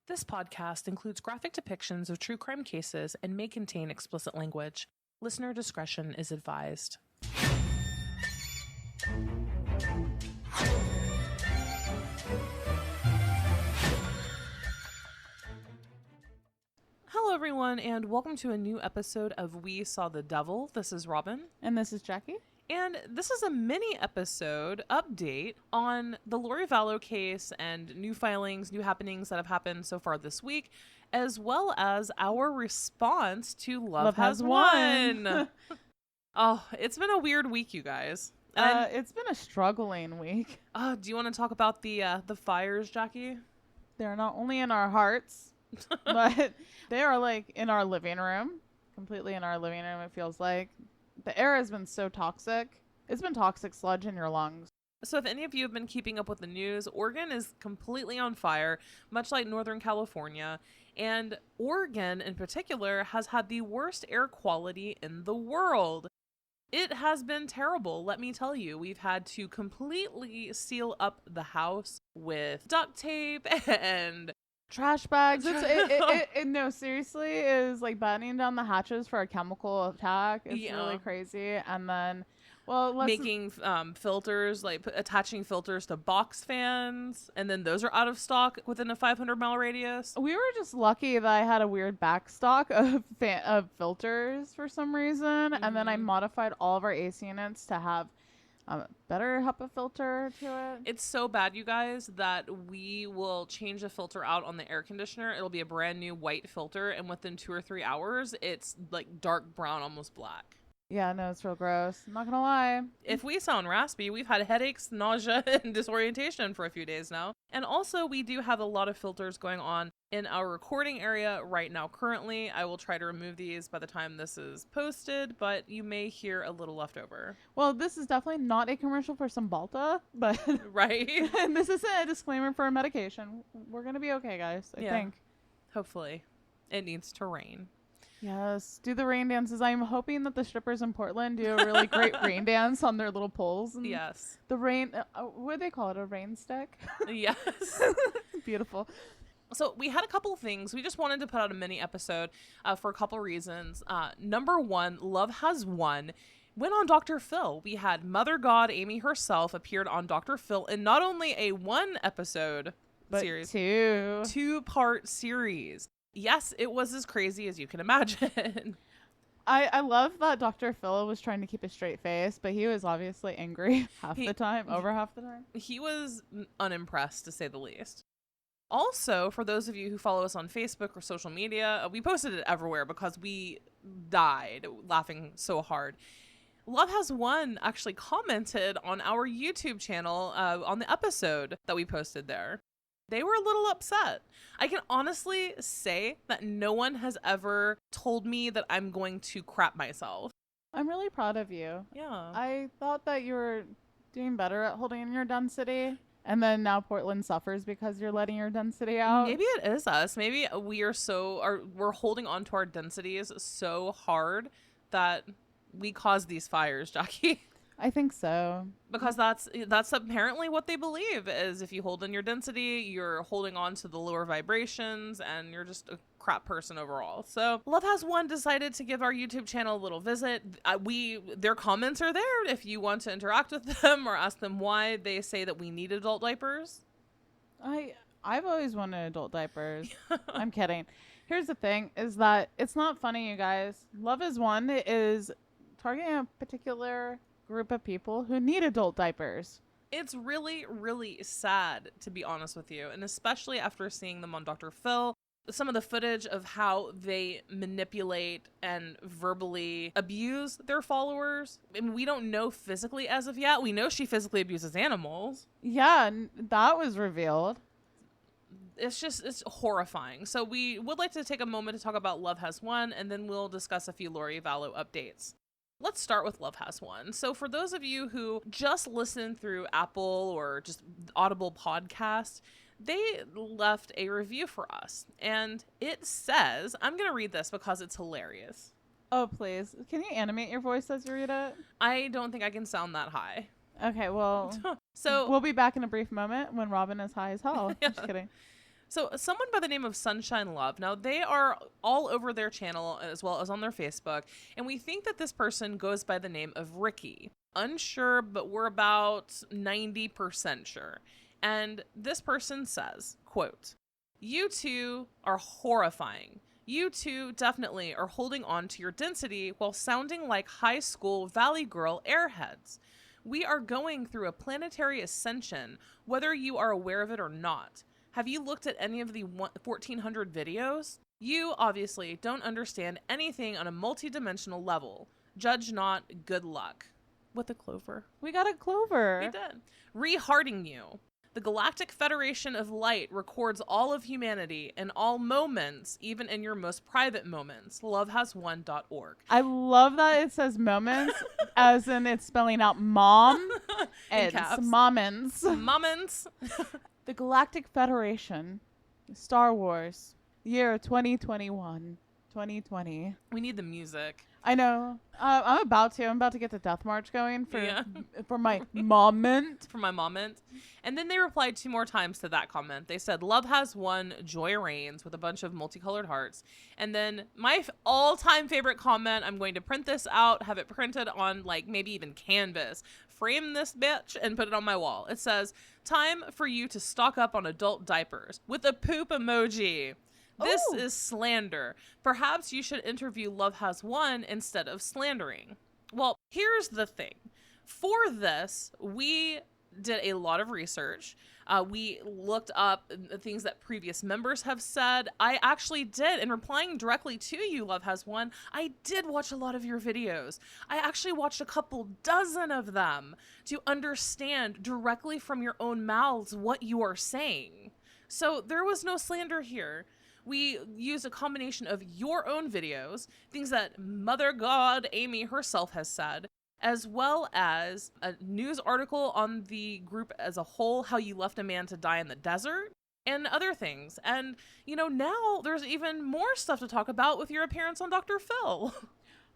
This podcast includes graphic depictions of true crime cases and may contain explicit language. Listener discretion is advised. Hello, everyone, and welcome to a new episode of We Saw the Devil. This is Robin. And this is Jackie. And this is a mini episode update on the Lori Vallow case and new filings, new happenings that have happened so far this week, as well as our response to Love Has Won. Oh, it's been a weird week, you guys. It's been a struggling week. Do you want to talk about the fires, Jackie? They're not only in our hearts, but they are like in our living room, completely in our living room, it feels like. The air has been so toxic. It's been toxic sludge in your lungs. So if any of you have been keeping up with the news, Oregon is completely on fire, much like Northern California. And Oregon in particular has had the worst air quality in the world. It has been terrible, let me tell you. We've had to completely seal up the house with duct tape and trash bags. No, seriously, is like battening down the hatches for a chemical attack. It's really crazy. And then, making filters, like attaching filters to box fans, and then those are out of stock within a 500-mile radius. We were just lucky that I had a weird backstock of filters for some reason, and then I modified all of our AC units to have better HEPA filter to it. It's so bad, you guys, that we will change the filter out on the air conditioner. It'll be a brand new white filter, and within 2 or 3 hours, it's like dark brown, almost black. Yeah, no, it's real gross. I'm not gonna lie. If we sound raspy, we've had headaches, nausea, and disorientation for a few days now. And also, we do have a lot of filters going on in our recording area right now currently. I will try to remove these by the time this is posted, but you may hear a little leftover. Well, this is definitely not a commercial for Cymbalta, but right. And this is a disclaimer for a medication. We're gonna be okay, guys. I think. Hopefully. It needs to rain. Yes, do the rain dances. I'm hoping that the strippers in Portland do a really great rain dance on their little poles. Yes. The rain, what do they call it? A rain stick? Yes. Beautiful. So we had a couple of things. We just wanted to put out a mini episode for a couple reasons. Number one, Love Has Won went on Dr. Phil. We had Mother God, Amy herself, appeared on Dr. Phil in not only a 1-episode series, two-part series. Yes, it was as crazy as you can imagine. I love that Dr. Phil was trying to keep a straight face, but he was obviously angry half the time. He was unimpressed, to say the least. Also, for those of you who follow us on Facebook or social media, we posted it everywhere because we died laughing so hard. Love Has Won actually commented on our YouTube channel on the episode that we posted there. They were a little upset. I can honestly say that no one has ever told me that I'm going to crap myself. I'm really proud of you. Yeah. I thought that you were doing better at holding in your density, and then now Portland suffers because you're letting your density out. Maybe it is us. Maybe we're holding on to our densities so hard that we cause these fires, Jackie. I think so. Because that's apparently what they believe is if you hold in your density, you're holding on to the lower vibrations and you're just a crap person overall. So Love Has Won decided to give our YouTube channel a little visit. Their comments are there if you want to interact with them or ask them why they say that we need adult diapers. I've always wanted adult diapers. I'm kidding. Here's the thing is that it's not funny, you guys. Love Has Won is targeting a particular group of people who need adult diapers. It's really, really sad, to be honest with you, and especially after seeing them on Dr. Phil, some of the footage of how they manipulate and verbally abuse their followers. I mean, we don't know physically as of yet. We know she physically abuses animals. Yeah, that was revealed. It's horrifying. So we would like to take a moment to talk about Love Has Won, and then we'll discuss a few Lori Vallow updates. Let's start with Love Has Won. So for those of you who just listen through Apple or just Audible podcast, they left a review for us. And it says, I'm going to read this because it's hilarious. Oh, please. Can you animate your voice as you read it? I don't think I can sound that high. Okay, well, so we'll be back in a brief moment when Robin is high as hell. Yeah. Just kidding. So someone by the name of Sunshine Love, now they are all over their channel as well as on their Facebook, and we think that this person goes by the name of Ricky. Unsure, but we're about 90% sure. And this person says, quote, "You two are horrifying. You two definitely are holding on to your density while sounding like high school Valley Girl airheads. We are going through a planetary ascension, whether you are aware of it or not. Have you looked at any of the 1,400 videos? You obviously don't understand anything on a multi-dimensional level. Judge not, good luck." With a clover. We got a clover. We did. "Reharding you. The Galactic Federation of Light records all of humanity in all moments, even in your most private moments. Lovehasone.org." I love that it says moments, as in it's spelling out mom. It's caps. moments. Moments. The Galactic Federation, Star Wars, year 2021, 2020. We need the music. I know. I'm about to get the Death March going for my moment. For my moment. And then they replied 2 more times to that comment. They said, "Love has won, joy reigns," with a bunch of multicolored hearts. And then my all-time favorite comment, I'm going to print this out, have it printed on like maybe even canvas, frame this bitch and put it on my wall. It says, "Time for you to stock up on adult diapers," with a poop emoji. "This Ooh. is slander. Perhaps you should interview Love Has Won instead of slandering." Well, here's the thing. For this, we did a lot of research. We looked up things that previous members have said. I actually did. In replying directly to you, Love Has Won, I did watch a lot of your videos. I actually watched a couple dozen of them to understand directly from your own mouths what you are saying. So there was no slander here. We used a combination of your own videos, things that Mother God Amy herself has said, as well as a news article on the group as a whole, how you left a man to die in the desert, and other things. And, now there's even more stuff to talk about with your appearance on Dr. Phil.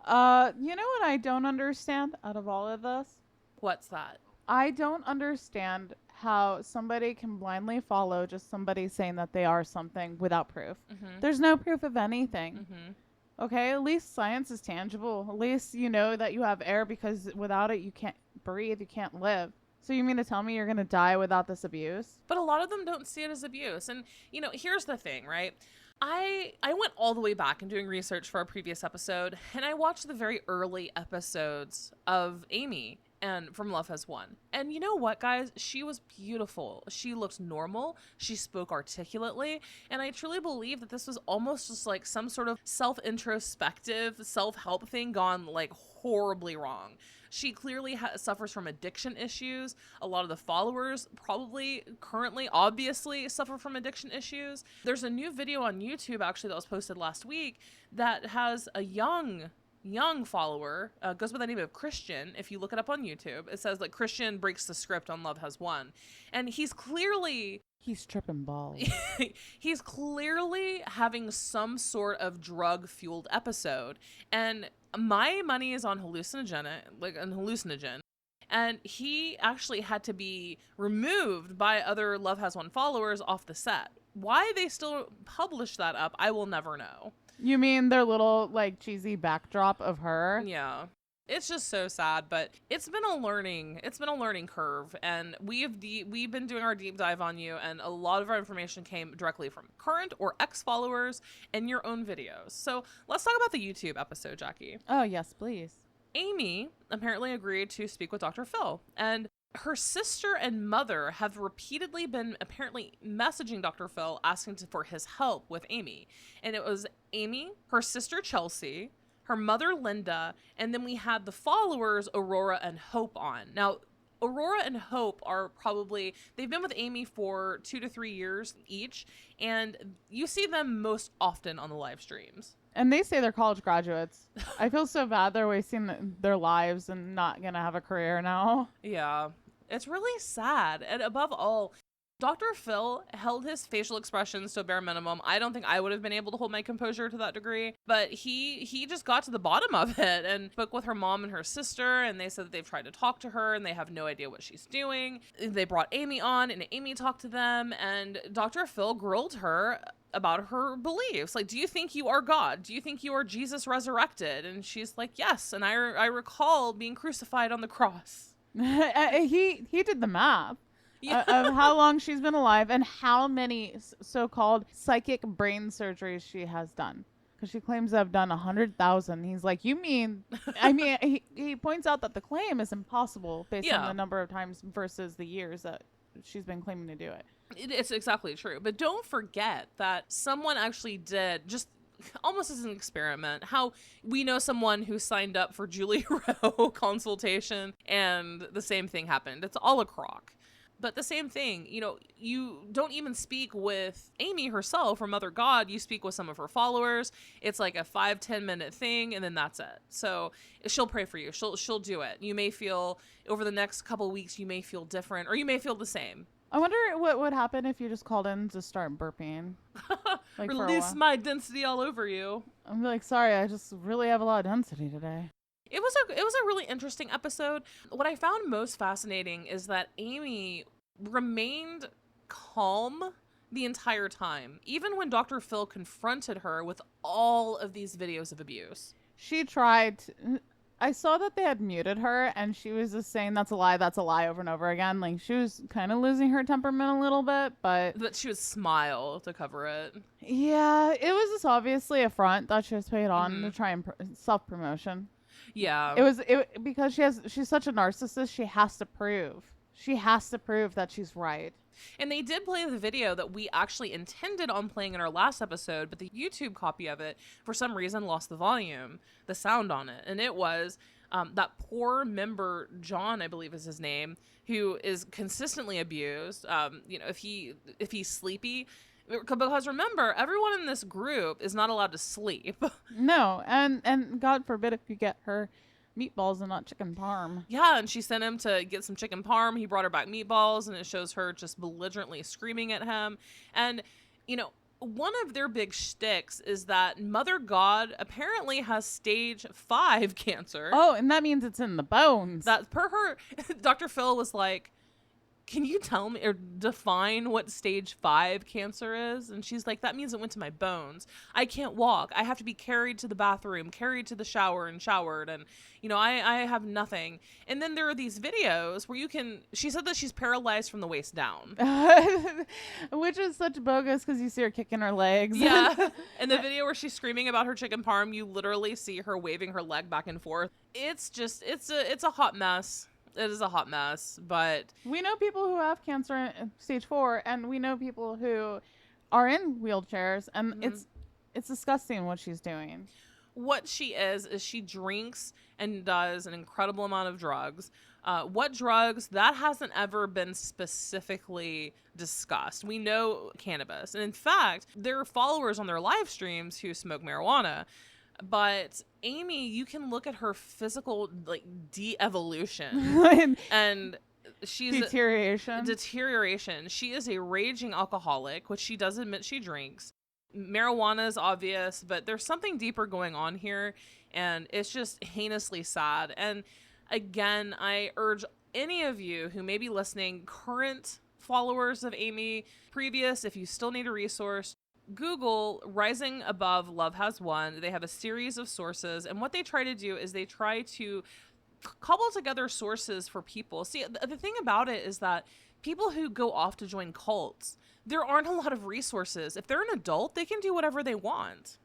You know what I don't understand out of all of this? What's that? I don't understand how somebody can blindly follow just somebody saying that they are something without proof. Mm-hmm. There's no proof of anything. Mm-hmm. Okay, at least science is tangible. At least you know that you have air, because without it you can't breathe, you can't live. So you mean to tell me you're going to die without this abuse? But a lot of them don't see it as abuse. And, here's the thing, right? I went all the way back in doing research for our previous episode, and I watched the very early episodes of Amy and from Love Has Won. And you know what, guys? She was beautiful. She looked normal. She spoke articulately. And I truly believe that this was almost just like some sort of self-introspective, self-help thing gone like horribly wrong. She clearly suffers from addiction issues. A lot of the followers probably currently, obviously, suffer from addiction issues. There's a new video on YouTube, actually, that was posted last week that has a young follower, goes by the name of Christian. If you look it up on YouTube, it says like Christian breaks the script on Love Has Won. And he's tripping balls. He's clearly having some sort of drug-fueled episode. And my money is on hallucinogen. And he actually had to be removed by other Love Has Won followers off the set. Why they still publish that up, I will never know. You mean their little like cheesy backdrop of her? Yeah. It's just so sad, but it's been a learning curve, and we've been doing our deep dive on you, and a lot of our information came directly from current or ex-followers and your own videos. So let's talk about the YouTube episode, Jackie. Oh, yes, please. Amy apparently agreed to speak with Dr. Phil, and her sister and mother have repeatedly been apparently messaging Dr. Phil asking for his help with Amy. And it was Amy, her sister Chelsea, her mother Linda, and then we had the followers Aurora and Hope on. Now, Aurora and Hope they've been with Amy for 2 to 3 years each, and you see them most often on the live streams. And they say they're college graduates. I feel so bad they're wasting their lives and not going to have a career now. Yeah, it's really sad. And above all, Dr. Phil held his facial expressions to a bare minimum. I don't think I would have been able to hold my composure to that degree, but he just got to the bottom of it and spoke with her mom and her sister, and they said that they've tried to talk to her and they have no idea what she's doing. They brought Amy on and Amy talked to them, and Dr. Phil grilled her about her beliefs. Like, do you think you are God? Do you think you are Jesus resurrected? And she's like, yes. And I recall being crucified on the cross. He did the math. Yeah. Of how long she's been alive and how many so-called psychic brain surgeries she has done. Because she claims to have done 100,000. He's like, you mean... I mean, he points out that the claim is impossible based on the number of times versus the years that she's been claiming to do it. It's exactly true. But don't forget that someone actually did, just almost as an experiment, how we know someone who signed up for Julie Rowe consultation and the same thing happened. It's all a crock. But the same thing, you know, you don't even speak with Amy herself or Mother God. You speak with some of her followers. It's like a 5-10 minute thing, and then that's it. So she'll pray for you. She'll do it. You may feel over the next couple of weeks, you may feel different, or you may feel the same. I wonder what would happen if you just called in to start burping. Like Release my density all over you. I'm like, sorry, I just really have a lot of density today. It was a really interesting episode. What I found most fascinating is that Amy remained calm the entire time, even when Dr. Phil confronted her with all of these videos of abuse. She tried. I saw that they had muted her, and she was just saying that's a lie over and over again. Like, she was kind of losing her temperament a little bit, but she would smile to cover it. Yeah, it was just obviously a front that she was paid on to try and self-promotion. Yeah. It was because she's such a narcissist. She has to prove that she's right. And they did play the video that we actually intended on playing in our last episode, but the YouTube copy of it, for some reason, lost the volume, the sound on it. And it was that poor member, John, I believe is his name, who is consistently abused. You know, if he's sleepy, because remember, everyone in this group is not allowed to sleep. No, and God forbid if you get her meatballs and not chicken parm. Yeah, and she sent him to get some chicken parm. He brought her back meatballs, and it shows her just belligerently screaming at him. And, you know, one of their big shticks is that Mother God apparently has stage 5 cancer. Oh, and that means it's in the bones. That per her, Dr. Phil was like, can you tell me or define what stage 5 cancer is? And she's like, that means it went to my bones. I can't walk. I have to be carried to the bathroom, carried to the shower and showered. And, you know, I have nothing. And then there are these videos where she said that she's paralyzed from the waist down. Which is such bogus because you see her kicking her legs. Yeah. And the video where she's screaming about her chicken parm, you literally see her waving her leg back and forth. It's just, it's a hot mess. It is a hot mess, but we know people who have cancer in stage 4, and we know people who are in wheelchairs, and it's disgusting what she's doing. What she is she drinks and does an incredible amount of drugs. What drugs? That hasn't ever been specifically discussed. We know cannabis, and in fact, there are followers on their live streams who smoke marijuana. But Amy, you can look at her physical like de-evolution and she's deterioration. She is a raging alcoholic, which she does admit she drinks. Marijuana is obvious, but there's something deeper going on here, and it's just heinously sad. And again, I urge any of you who may be listening, current followers of Amy, previous, if you still need a resource, Google Rising Above Love Has Won. They have a series of sources, and what they try to do is they try to cobble together sources for people. See, the thing about it is that people who go off to join cults, there aren't a lot of resources. If they're an adult, they can do whatever they want.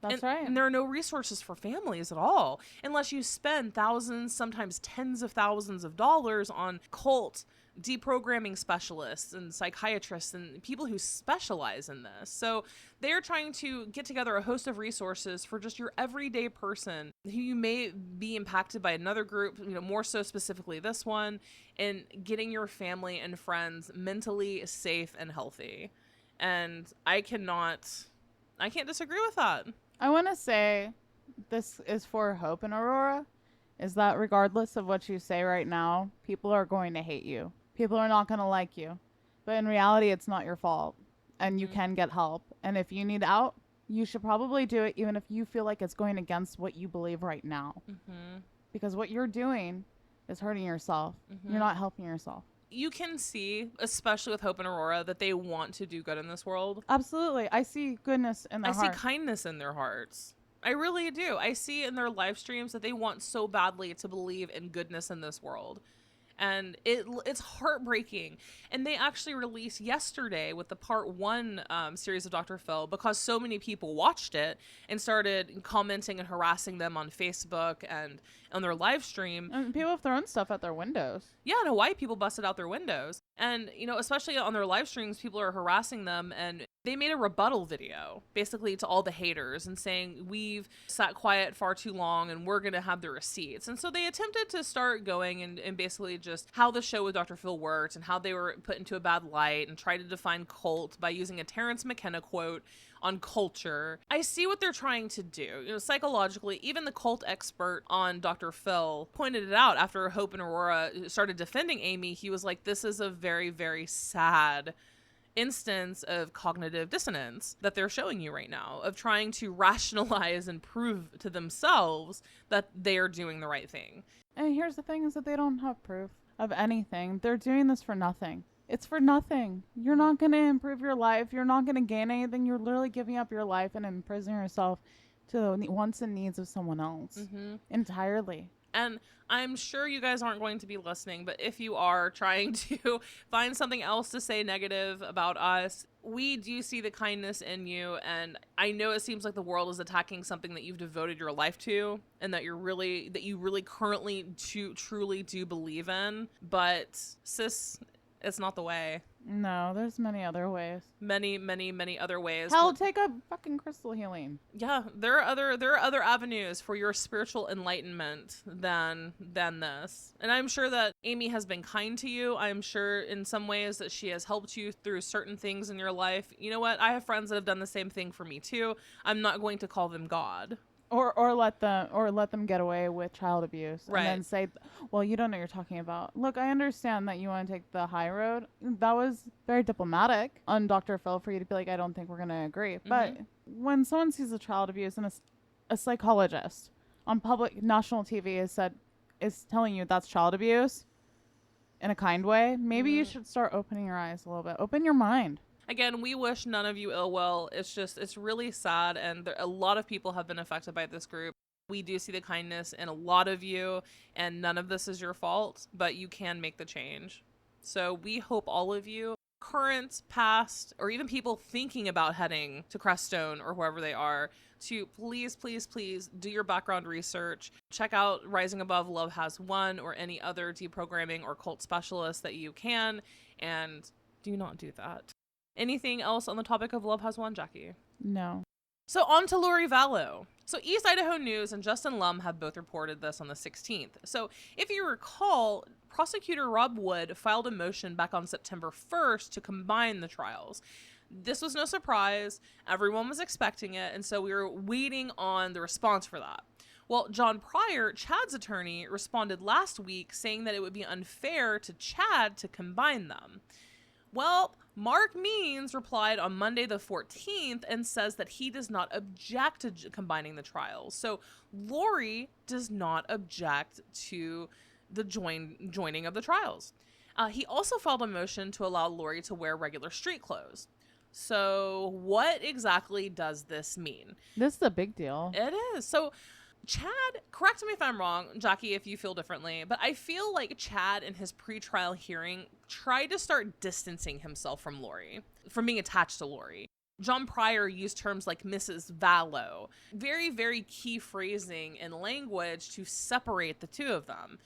That's right. And there are no resources for families at all, unless you spend thousands, sometimes tens of thousands of dollars on cult deprogramming specialists and psychiatrists and people who specialize in this. So they're trying to get together a host of resources for just your everyday person who you may be impacted by another group, you know, more so specifically this one, and getting your family and friends mentally safe and healthy. And I can't disagree with that. I want to say this is for hope in Aurora, is that regardless of what you say right now, people are going to hate you. People are not going to like you. But in reality, it's not your fault. And you Mhm. can get help. And if you need out, you should probably do it even if you feel like it's going against what you believe right now. Mhm. Because what you're doing is hurting yourself. Mhm. You're not helping yourself. You can see, especially with Hope and Aurora, that they want to do good in this world. Absolutely. I see goodness in their I heart. see kindness in their hearts. I really do. I see in their live streams that they want so badly to believe in goodness in this world. And it's heartbreaking. And they actually released yesterday with the part 1 series of Dr. Phil, because so many people watched it and started commenting and harassing them on Facebook and on their live stream. And people have thrown stuff at their windows. Yeah, in Hawaii, people busted out their windows. And, you know, especially on their live streams, people are harassing them. And they made a rebuttal video, basically, to all the haters and saying, we've sat quiet far too long and we're going to have the receipts. And so they attempted to start going and basically just how the show with Dr. Phil worked and how they were put into a bad light and try to define cult by using a Terrence McKenna quote on culture. I see what they're trying to do. You know, psychologically, even the cult expert on Dr. Phil pointed it out after Hope and Aurora started defending Amy. He was like, this is a very, very sad instance of cognitive dissonance that they're showing you right now, of trying to rationalize and prove to themselves that they are doing the right thing. And here's the thing is that they don't have proof of anything. They're doing this for nothing. It's for nothing. You're not going to improve your life. You're not going to gain anything. You're literally giving up your life and imprisoning yourself to the wants and needs of someone else entirely. And I'm sure you guys aren't going to be listening, but if you are trying to find something else to say negative about us, we do see the kindness in you. And I know it seems like the world is attacking something that you've devoted your life to and that you really currently truly do believe in. But sis, it's not the way. No, there's many other ways. Many, many, many other ways. Hell, take a fucking crystal healing. Yeah, there are other avenues for your spiritual enlightenment than this. And I'm sure that Amy has been kind to you. I'm sure in some ways that she has helped you through certain things in your life. You know what? I have friends that have done the same thing for me too. I'm not going to call them God. Or let them get away with child abuse, right, and then say, well, you don't know what you're talking about. Look, I understand that you want to take the high road. That was very diplomatic on Dr. Phil for you to be like, I don't think we're going to agree. But when someone sees a child abuse and a psychologist on public national TV is telling you that's child abuse in a kind way, maybe you should start opening your eyes a little bit. Open your mind. Again, we wish none of you ill will. It's really sad, and a lot of people have been affected by this group. We do see the kindness in a lot of you, and none of this is your fault, but you can make the change. So we hope all of you, current, past, or even people thinking about heading to Crestone or wherever they are, to please, please, please do your background research. Check out Rising Above Love Has Won or any other deprogramming or cult specialist that you can, and do not do that. Anything else on the topic of Love Has Won, Jackie? No. So on to Lori Vallow. So East Idaho News and Justin Lum have both reported this on the 16th. So if you recall, prosecutor Rob Wood filed a motion back on September 1st to combine the trials. This was no surprise. Everyone was expecting it. And so we were waiting on the response for that. Well, John Pryor, Chad's attorney, responded last week saying that it would be unfair to Chad to combine them. Well, Mark Means replied on Monday the 14th and says that he does not object to combining the trials. So Lori does not object to the joining of the trials. He also filed a motion to allow Lori to wear regular street clothes. So what exactly does this mean? This is a big deal. It is. So Chad, correct me if I'm wrong, Jackie, if you feel differently, but I feel like Chad in his pretrial hearing tried to start distancing himself from Lori, from being attached to Lori. John Pryor used terms like Mrs. Vallow, very, very key phrasing and language to separate the two of them.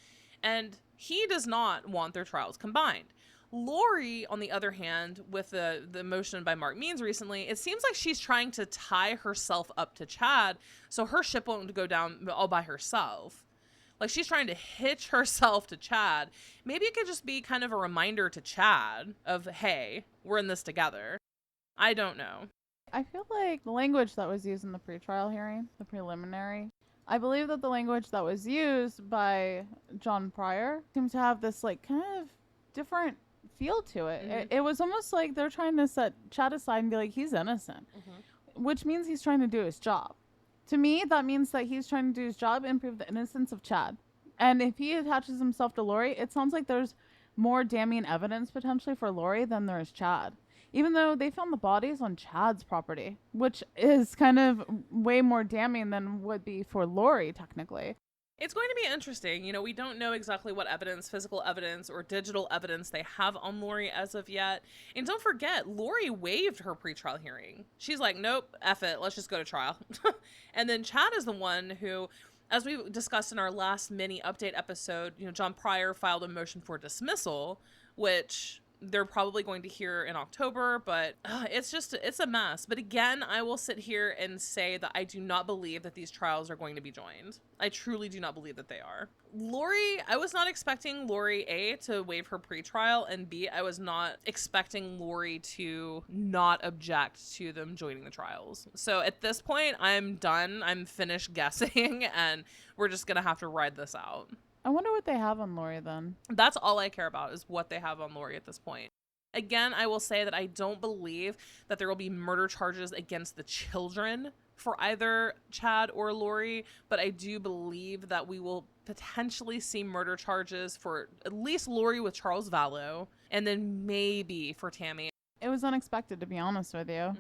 And he does not want their trials combined. Lori, on the other hand, with the motion by Mark Means recently, it seems like she's trying to tie herself up to Chad so her ship won't go down all by herself. Like she's trying to hitch herself to Chad. Maybe it could just be kind of a reminder to Chad of, hey, we're in this together. I don't know. I feel like the language that was used in the pretrial hearing, the preliminary, I believe that the language that was used by John Pryor seems to have this like kind of different feel to it. It was almost like they're trying to set Chad aside and be like, he's innocent, which means he's trying to do his job. To me, that means that he's trying to do his job and prove the innocence of Chad. And if he attaches himself to Lori, it sounds like there's more damning evidence potentially for Lori than there is Chad. Even though they found the bodies on Chad's property, which is kind of way more damning than would be for Lori, technically. It's going to be interesting. You know, we don't know exactly what evidence, physical evidence or digital evidence they have on Lori as of yet. And don't forget, Lori waived her pretrial hearing. She's like, nope, F it, let's just go to trial. And then Chad is the one who, as we discussed in our last mini update episode, you know, John Pryor filed a motion for dismissal, which they're probably going to hear in October, but it's a mess. But again, I will sit here and say that I do not believe that these trials are going to be joined. I truly do not believe that they are. Lori, I was not expecting Lori A to waive her pretrial, and B, I was not expecting Lori to not object to them joining the trials. So at this point, I'm done. I'm finished guessing, and we're just gonna have to ride this out. I wonder what they have on Lori then. That's all I care about, is what they have on Lori at this point. Again, I will say that I don't believe that there will be murder charges against the children for either Chad or Lori, but I do believe that we will potentially see murder charges for at least Lori with Charles Vallow, and then maybe for Tammy. It was unexpected, to be honest with you.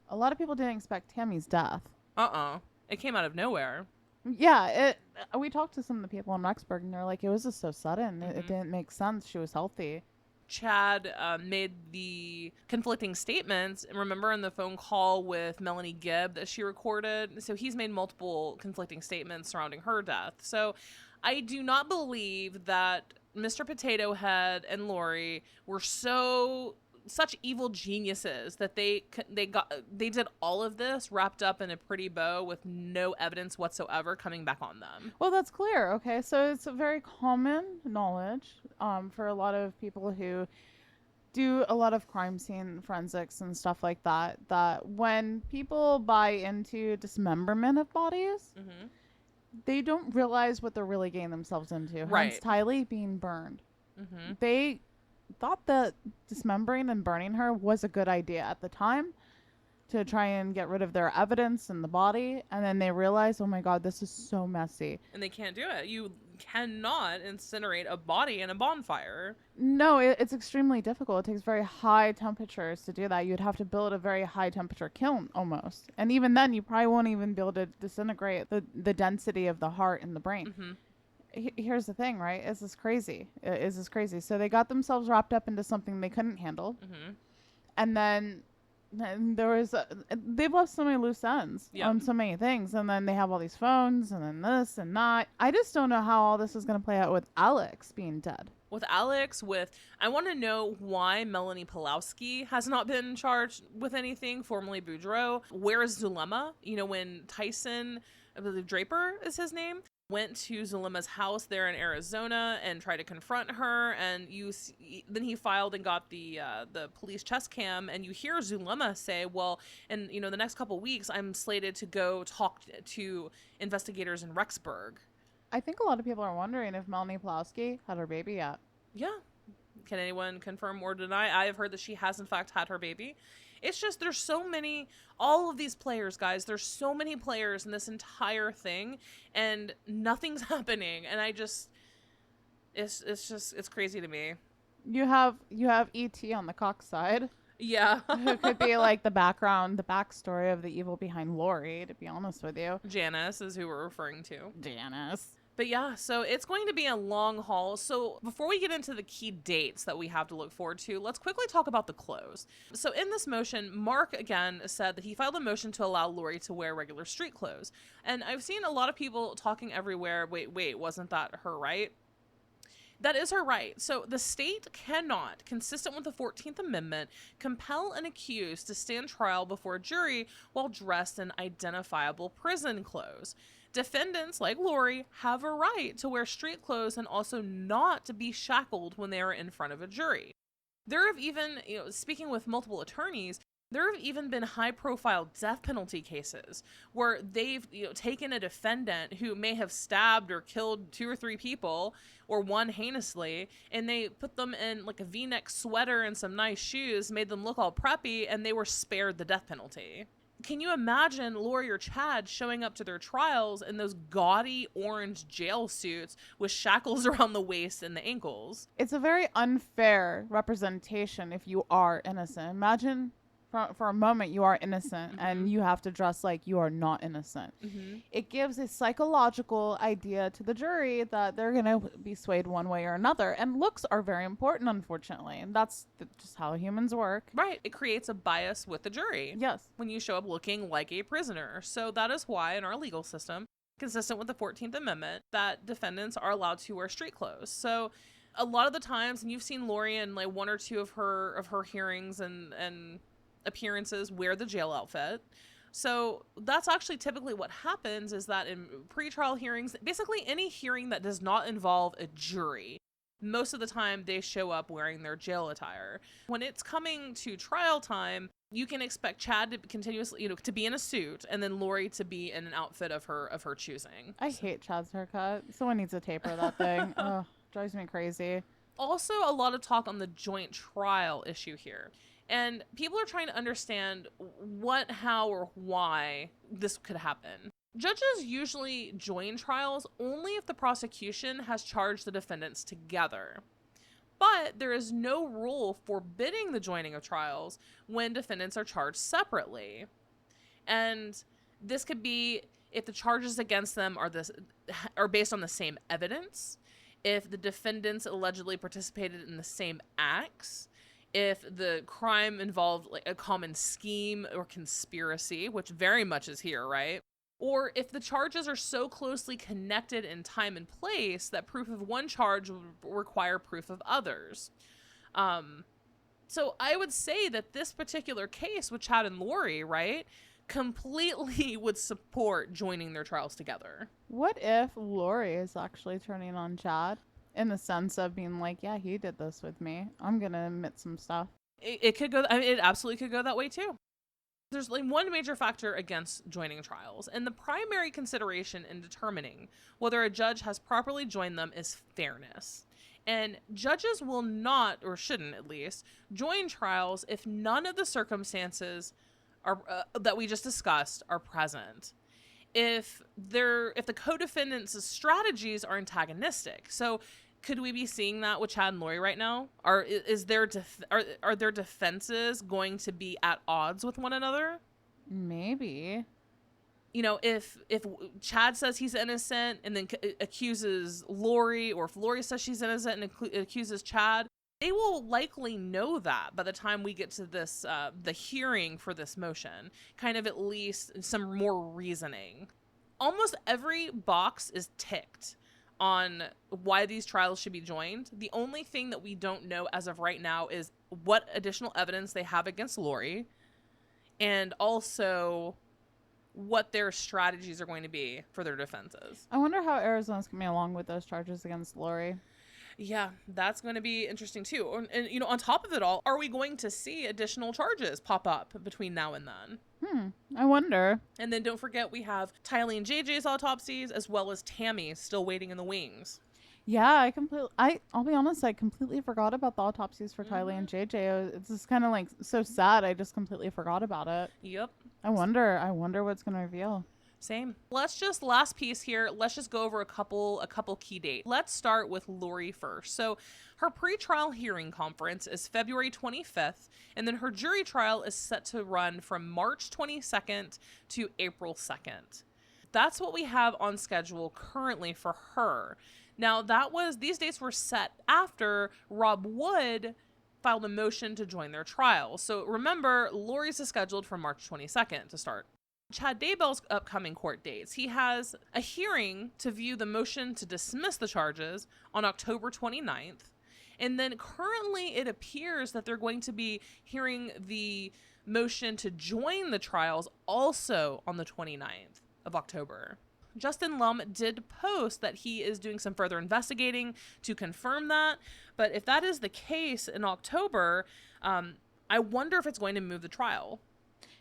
A lot of people didn't expect Tammy's death. It came out of nowhere. Yeah, we talked to some of the people in Rexburg, and they're like, it was just so sudden. It didn't make sense. She was healthy. Chad made the conflicting statements, and remember in the phone call with Melanie Gibb that she recorded? So he's made multiple conflicting statements surrounding her death. So I do not believe that Mr. Potato Head and Lori were such evil geniuses that they did all of this wrapped up in a pretty bow with no evidence whatsoever coming back on them. Well, that's clear. Okay, so it's a very common knowledge for a lot of people who do a lot of crime scene forensics and stuff like that, that when people buy into dismemberment of bodies, they don't realize what they're really getting themselves into. Right. Hence Tylee being burned. They thought that dismembering and burning her was a good idea at the time to try and get rid of their evidence in the body, and then they realized, oh my god, this is so messy, and they can't do it. You cannot incinerate a body in a bonfire. No, it's extremely difficult. It takes very high temperatures to do that. You'd have to build a very high temperature kiln almost, and even then you probably won't even be able to disintegrate the density of the heart and the brain. Here's the thing, right? Is this crazy? So they got themselves wrapped up into something they couldn't handle. And then there was, they've left so many loose ends on so many things. And then they have all these phones and then this and that. I just don't know how all this is going to play out with Alex being dead. I want to know why Melanie Pulowski has not been charged with anything, formerly Boudreaux. Where is Zulema? You know, when Tyson, I believe Draper is his name, went to Zulema's house there in Arizona and tried to confront her, and then he filed and got the police chest cam, and you hear Zulema say, well, and you know, the next couple weeks I'm slated to go talk to investigators in Rexburg. I think a lot of people are wondering if Melanie Pulowski had her baby yet. Yeah. Can anyone confirm or deny? I have heard that she has in fact had her baby. It's just, there's so many, all of these players, guys, there's so many players in this entire thing, and nothing's happening. And it's crazy to me. You have E.T. on the Cox side. Yeah. Who could be like the backstory of the evil behind Lori, to be honest with you. Janice is who we're referring to. Janice. But yeah, so it's going to be a long haul. So before we get into the key dates that we have to look forward to, let's quickly talk about the clothes. So in this motion, Mark again said that he filed a motion to allow Lori to wear regular street clothes. And I've seen a lot of people talking everywhere, wait, wasn't that her right? That is her right. So the state cannot, consistent with the 14th Amendment, compel an accused to stand trial before a jury while dressed in identifiable prison clothes. Defendants, like Lori, have a right to wear street clothes and also not to be shackled when they are in front of a jury. There have even, speaking with multiple attorneys, There have even been high-profile death penalty cases where they've taken a defendant who may have stabbed or killed 2 or 3 people or one heinously, and they put them in like a V-neck sweater and some nice shoes, made them look all preppy, and they were spared the death penalty. Can you imagine Lori or Chad showing up to their trials in those gaudy orange jail suits with shackles around the waist and the ankles? It's a very unfair representation if you are innocent. Imagine for a moment you are innocent and you have to dress like you are not innocent. It gives a psychological idea to the jury that they're going to be swayed one way or another. And looks are very important, unfortunately. And that's just how humans work. Right. It creates a bias with the jury. Yes. When you show up looking like a prisoner. So that is why in our legal system, consistent with the 14th Amendment, that defendants are allowed to wear street clothes. So a lot of the times, and you've seen Lori in like 1 or 2 of her hearings and appearances wear the jail outfit. So that's actually typically what happens, is that in pretrial hearings, basically any hearing that does not involve a jury, most of the time they show up wearing their jail attire. When it's coming to trial time, you can expect Chad to continuously, to be in a suit, and then Lori to be in an outfit of her choosing. I hate Chad's haircut. Someone needs to taper that thing. Ugh, drives me crazy. Also, a lot of talk on the joint trial issue here. And people are trying to understand what, how, or why this could happen. Judges usually join trials only if the prosecution has charged the defendants together. But there is no rule forbidding the joining of trials when defendants are charged separately. And this could be if the charges against them are based on the same evidence, if the defendants allegedly participated in the same acts, if the crime involved like a common scheme or conspiracy, which very much is here, right? Or if the charges are so closely connected in time and place that proof of one charge would require proof of others. So I would say that this particular case with Chad and Lori, right, completely would support joining their trials together. What if Lori is actually turning on Chad? In the sense of being like, yeah, he did this with me. I'm going to admit some stuff. It could go, I mean, it absolutely could go that way too. There's like one major factor against joining trials, and the primary consideration in determining whether a judge has properly joined them is fairness. And judges will not, or shouldn't at least, join trials if none of the circumstances are that we just discussed are present. If the co-defendants' strategies are antagonistic. So could we be seeing that with Chad and Lori right now? Are their defenses going to be at odds with one another? Maybe. If Chad says he's innocent and then accuses Lori, or if Lori says she's innocent and accuses Chad, they will likely know that by the time we get to this, the hearing for this motion, kind of at least some more reasoning. Almost every box is ticked on why these trials should be joined. The only thing that we don't know as of right now is what additional evidence they have against Lori, and also what their strategies are going to be for their defenses. I wonder how Arizona's coming along with those charges against Lori. Yeah, that's going to be interesting too. And on top of it all, are we going to see additional charges pop up between now and then? I wonder. And then don't forget, we have Tylee and JJ's autopsies, as well as Tammy's still waiting in the wings. Yeah, I'll be honest, I completely forgot about the autopsies for Tylee and JJ. It's just kind of like so sad. I just completely forgot about it. Yep. I wonder what's going to reveal. Same. Last piece here. Let's just go over a couple key dates. Let's start with Lori first. So her pretrial hearing conference is February 25th, and then her jury trial is set to run from March 22nd to April 2nd. That's what we have on schedule currently for her. Now, these dates were set after Rob Wood filed a motion to join their trial. So remember, Lori's is scheduled for March 22nd to start. Chad Daybell's upcoming court dates. He has a hearing to view the motion to dismiss the charges on October 29th. And then currently it appears that they're going to be hearing the motion to join the trials also on the 29th of October. Justin Lum did post that he is doing some further investigating to confirm that. But if that is the case in October, I wonder if it's going to move the trial.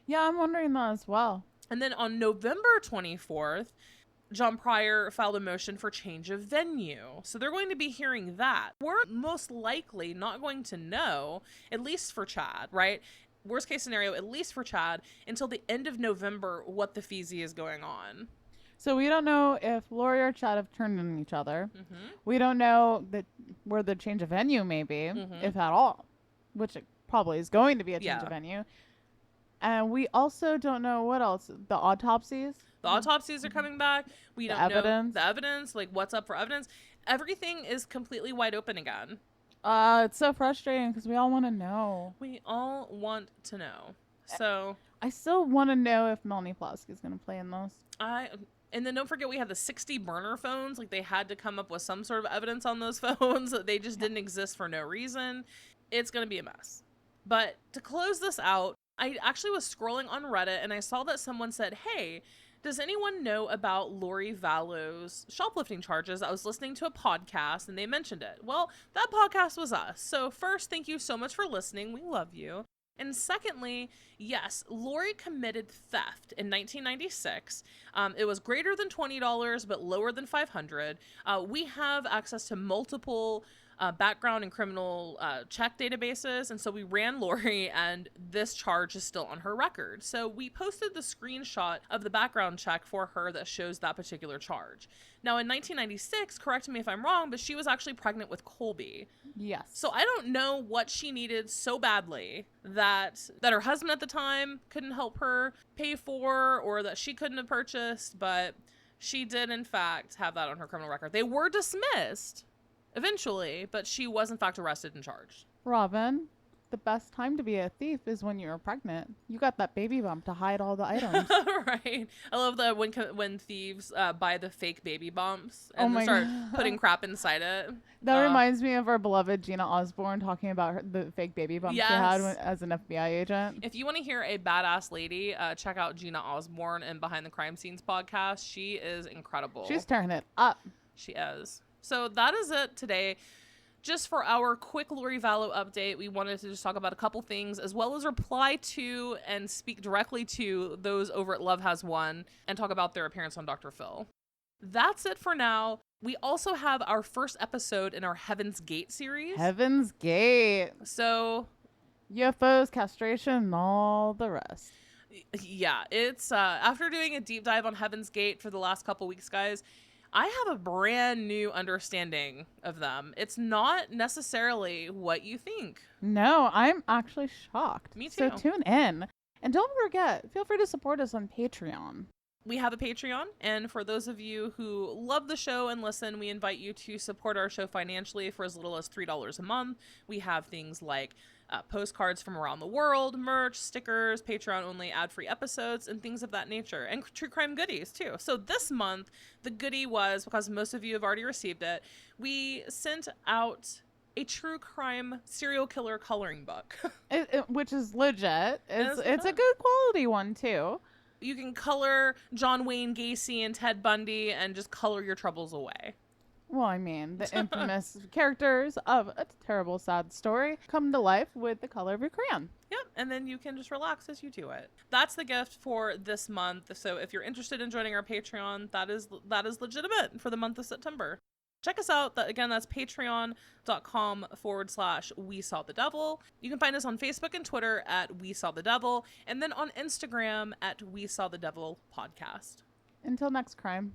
Yeah, I'm wondering that as well. And then on November 24th, John Pryor filed a motion for change of venue. So they're going to be hearing that. We're most likely not going to know, at least for Chad, right? Worst case scenario, at least for Chad, until the end of November, what the feezy is going on. So we don't know if Lori or Chad have turned on each other. Mm-hmm. We don't know where the change of venue may be, if at all, which it probably is going to be a change of venue. And we also don't know what else. The autopsies. The autopsies are coming back. We don't know the evidence, like what's up for evidence. Everything is completely wide open again. It's so frustrating because we all want to know. We all want to know. So I still want to know if Melanie Plasky is going to play in those. And then don't forget we had the 60 burner phones. Like they had to come up with some sort of evidence on those phones. They just didn't exist for no reason. It's going to be a mess. But to close this out, I actually was scrolling on Reddit and I saw that someone said, hey, does anyone know about Lori Vallow's shoplifting charges? I was listening to a podcast and they mentioned it. Well, that podcast was us. So first, thank you so much for listening. We love you. And secondly, yes, Lori committed theft in 1996. It was greater than $20, but lower than $500. We have access to multiple background and criminal check databases, and so we ran Lori, and this charge is still on her record. So we posted the screenshot of the background check for her that shows that particular charge. Now in 1996, correct me if I'm wrong, but she was actually pregnant with Colby. Yes. So I don't know what she needed so badly that her husband at the time couldn't help her pay for, or that she couldn't have purchased, but she did in fact have that on her criminal record. They were dismissed eventually, but she was in fact arrested and charged. Robin, the best time to be a thief is when you're pregnant. You got that baby bump to hide all the items. Right. I love that when thieves buy the fake baby bumps and then start putting crap inside it. That reminds me of our beloved Gina Osborne talking about the fake baby bumps she had as an FBI agent. If you want to hear a badass lady, check out Gina Osborne and Behind the Crime Scenes podcast. She is incredible. She's turning it up. She is. So that is it today. Just for our quick Lori Vallow update, we wanted to just talk about a couple things, as well as reply to and speak directly to those over at Love Has Won and talk about their appearance on Dr. Phil. That's it for now. We also have our first episode in our Heaven's Gate series. Heaven's Gate. So UFOs, castration, and all the rest. Yeah, it's after doing a deep dive on Heaven's Gate for the last couple weeks, guys, I have a brand new understanding of them. It's not necessarily what you think. No, I'm actually shocked. Me too. So tune in. And don't forget, feel free to support us on Patreon. We have a Patreon, and for those of you who love the show and listen, we invite you to support our show financially for as little as $3 a month. We have things like postcards from around the world, merch, stickers, Patreon-only ad-free episodes, and things of that nature, and true crime goodies, too. So this month, the goodie was, because most of you have already received it, we sent out a true crime serial killer coloring book. Which is legit. It's a good quality one, too. You can color John Wayne Gacy and Ted Bundy and just color your troubles away. Well, I mean, the infamous characters of a terrible, sad story come to life with the color of your crayon. Yep, and then you can just relax as you do it. That's the gift for this month. So if you're interested in joining our Patreon, that is legitimate for the month of September. Check us out. Again, that's patreon.com/We Saw the Devil. You can find us on Facebook and Twitter at We Saw the Devil, and then on Instagram at We Saw the Devil Podcast. Until next crime.